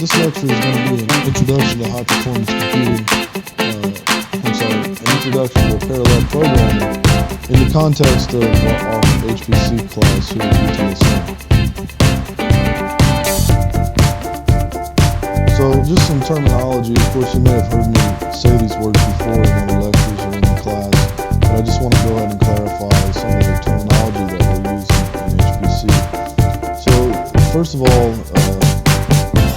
this lecture is going to be an introduction to high performance computing. An introduction to parallel programming in the context of our HPC class here at UTSM. So just some terminology. Of course, you may have heard me say these words before in other lectures or in the class, but I just want to go ahead and clarify some of the terminology that we're using in HPC. So first of all,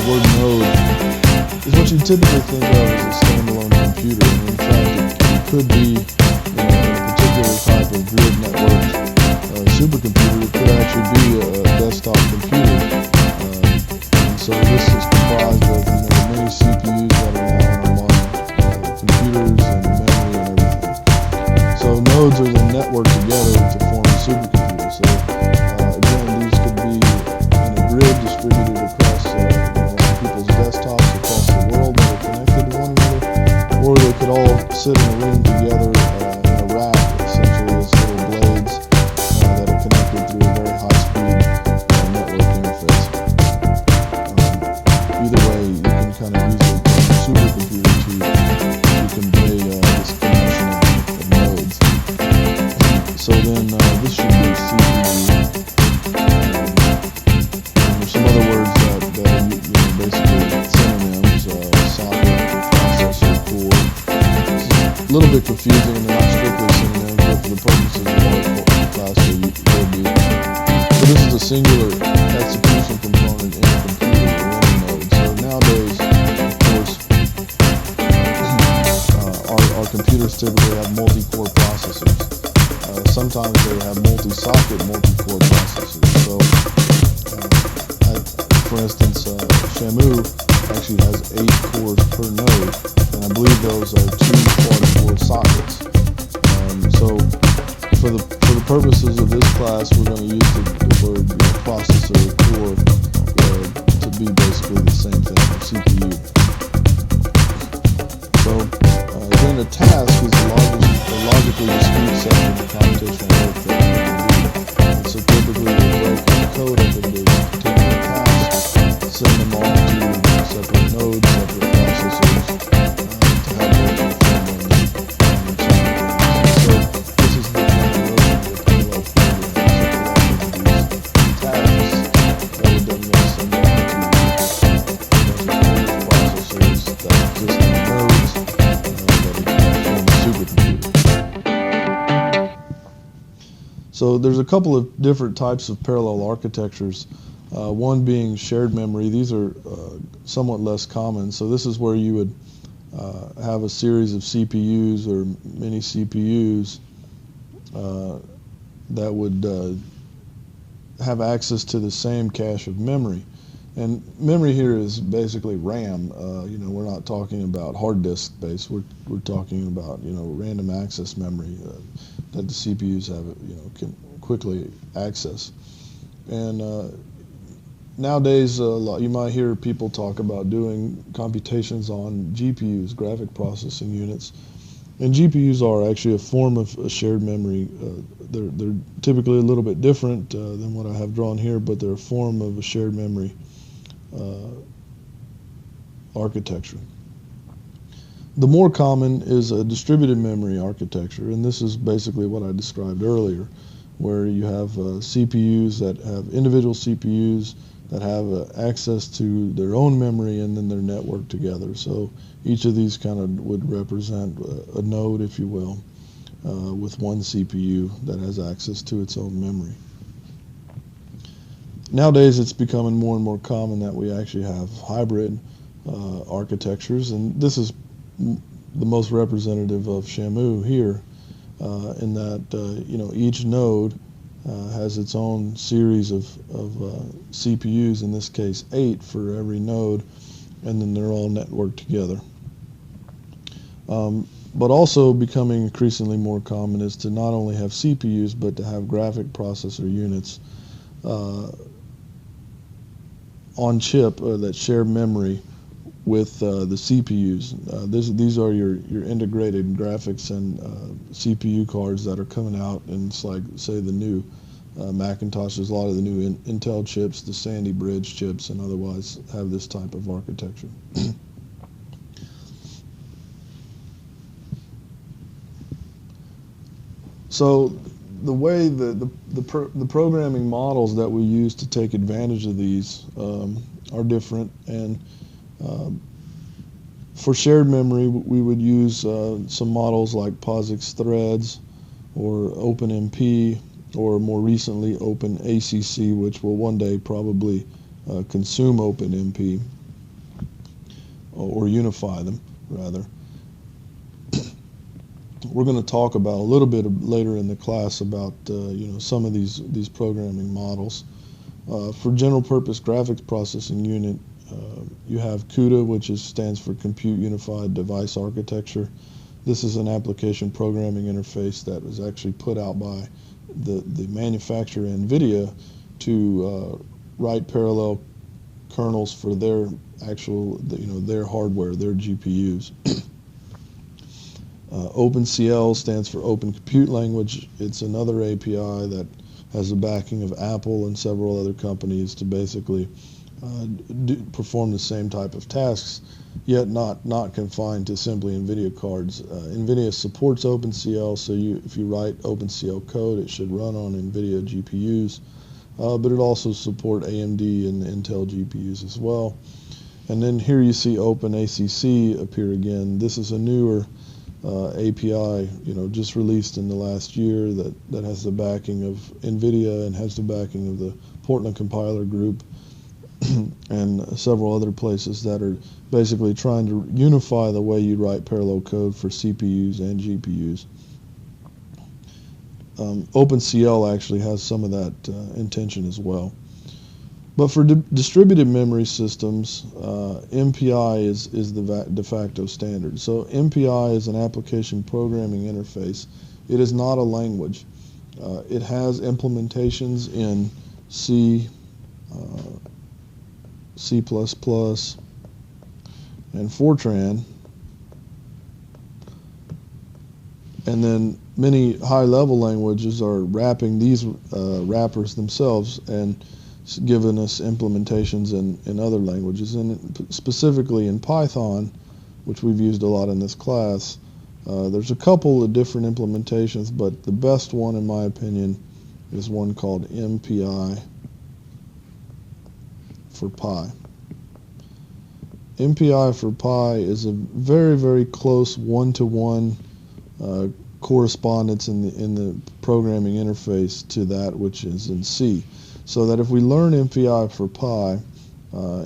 the word node is what you typically think of as a standalone computer, and in fact it could be in a particular type of grid network supercomputer. It could actually be a desktop computer, and so this is comprised of many CPUs that are now on computers and memory and everything. So nodes are then networked together to form a supercomputer. So again, these could be in a grid distributed across people's desktops across the world that are connected to one another, or they could all sit in a room together in a rack, essentially as little blades that are connected through a very high-speed network interface. Either way, you can kind of use a supercomputer to convey this connection of nodes. So then this should be CPU. There's some other words that are basically synonyms, socket, processor, core. It's a little bit confusing and they're not strictly synonyms, but for the purposes of our class they will be. So this is a singular execution component in a computer or in a node. So nowadays, of course, our computers typically have multi-core processors. Sometimes they have multi-socket, multi-core processors. So for instance, Shamu actually has 8 cores per node, and I believe those are 2 quad-core sockets. So for the purposes of this class, we're going to use the word processor or core to be basically the same thing, CPU. So again, a task is a logically discrete section of computational work that we can do. And so typically we break the code up into particular tasks, send them off to separate nodes, separate processors, to have them perform them. So this is the kind of notion of parallel programming. So a lot of these tasks that would then get sent off to processors that exist in nodes that form a supercomputer. So there's a couple of different types of parallel architectures. One being shared memory. These are somewhat less common. So this is where you would have a series of CPUs or mini CPUs that would have access to the same cache of memory. And memory here is basically RAM. We're not talking about hard disk based. We're talking about random access memory that the CPUs have can quickly access. And nowadays, you might hear people talk about doing computations on GPUs, graphic processing units. And GPUs are actually a form of a shared memory. They're typically a little bit different than what I have drawn here, but they're a form of a shared memory architecture. The more common is a distributed memory architecture, and this is basically what I described earlier, where you have CPUs that have individual CPUs that have access to their own memory, and then they're networked together. So each of these kind of would represent a node, if you will, with one CPU that has access to its own memory. Nowadays, it's becoming more and more common that we actually have hybrid architectures, and this is the most representative of Shamu here, in that each node has its own series of CPUs, in this case 8 for every node, and then they're all networked together. But also becoming increasingly more common is to not only have CPUs, but to have graphic processor units on chip that share memory with the CPUs. These are your integrated graphics and CPU cards that are coming out, and it's like, say, the new Macintosh, there's a lot of the new Intel chips, the Sandy Bridge chips, and otherwise have this type of architecture. So the way the programming models that we use to take advantage of these are different, and for shared memory we would use some models like POSIX threads or OpenMP, or more recently OpenACC, which will one day probably consume OpenMP or unify them rather. We're going to talk about a little bit later in the class about some of these programming models. For general purpose graphics processing unit, you have CUDA, which stands for Compute Unified Device Architecture. This is an application programming interface that was actually put out by the manufacturer NVIDIA to write parallel kernels for their actual, their hardware, their GPUs. OpenCL stands for Open Compute Language. It's another API that has the backing of Apple and several other companies to basically perform the same type of tasks, yet not confined to simply NVIDIA cards. NVIDIA supports OpenCL, so if you write OpenCL code, it should run on NVIDIA GPUs, but it also supports AMD and Intel GPUs as well. And then here you see OpenACC appear again. This is a newer API, just released in the last year that has the backing of NVIDIA and has the backing of the Portland Compiler Group and several other places that are basically trying to unify the way you write parallel code for CPUs and GPUs. OpenCL actually has some of that intention as well. But for distributed memory systems, MPI is the de facto standard. So MPI is an application programming interface. It is not a language. It has implementations in C, C++, and Fortran. And then many high-level languages are wrapping these wrappers themselves and given us implementations in other languages, and specifically in Python, which we've used a lot in this class. There's a couple of different implementations, but the best one, in my opinion, is one called MPI for Pi. MPI for Pi is a very, very close one-to-one correspondence in the programming interface to that which is in C. So that if we learn MPI for Pi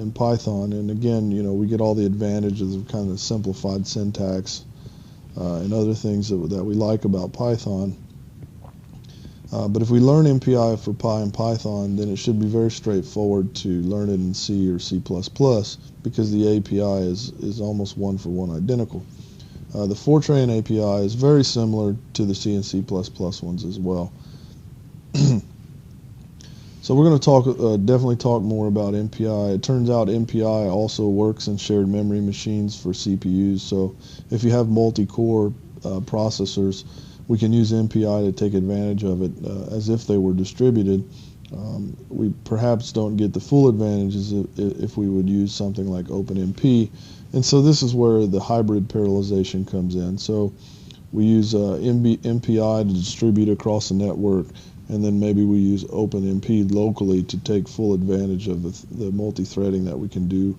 in Python, and again, we get all the advantages of kind of simplified syntax and other things that we like about Python. But if we learn MPI for Pi in Python, then it should be very straightforward to learn it in C or C++, because the API is almost one-for-one identical. The Fortran API is very similar to the C and C++ ones as well. So we're going to definitely talk more about MPI. It turns out MPI also works in shared memory machines for CPUs. So if you have multi-core processors, we can use MPI to take advantage of it as if they were distributed. We perhaps don't get the full advantages if we would use something like OpenMP. And so this is where the hybrid parallelization comes in. So we use MPI to distribute across the network, and then maybe we use OpenMP locally to take full advantage of the multi-threading that we can do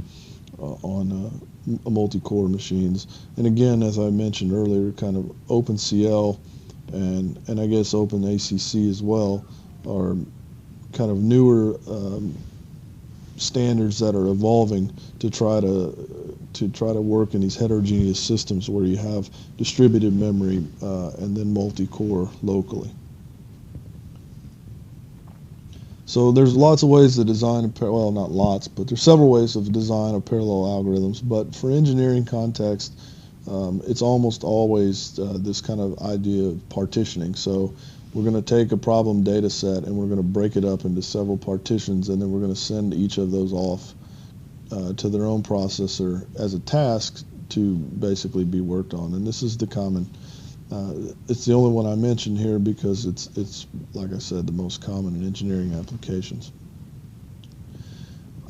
on multi-core machines. And again, as I mentioned earlier, kind of OpenCL and I guess OpenACC as well are kind of newer standards that are evolving to try to work in these heterogeneous systems where you have distributed memory and then multi-core locally. So there's lots of ways to design, well, not lots, but there's several ways of design of parallel algorithms. But for engineering context, it's almost always this kind of idea of partitioning. So we're going to take a problem data set and we're going to break it up into several partitions, and then we're going to send each of those off to their own processor as a task to basically be worked on. And this is the common It's the only one I mentioned here because it's like I said, the most common in engineering applications.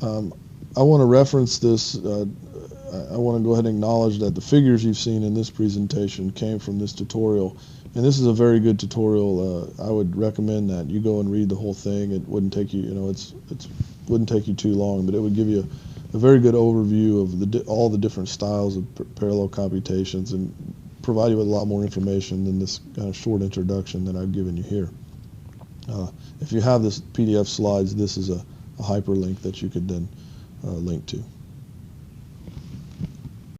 I want to reference this. I want to go ahead and acknowledge that the figures you've seen in this presentation came from this tutorial, and this is a very good tutorial. I would recommend that you go and read the whole thing. It wouldn't take you, it wouldn't take you too long, but it would give you a very good overview of all the different styles of parallel computations and provide you with a lot more information than this kind of short introduction that I've given you here. If you have this PDF slides, this is a hyperlink that you could then link to.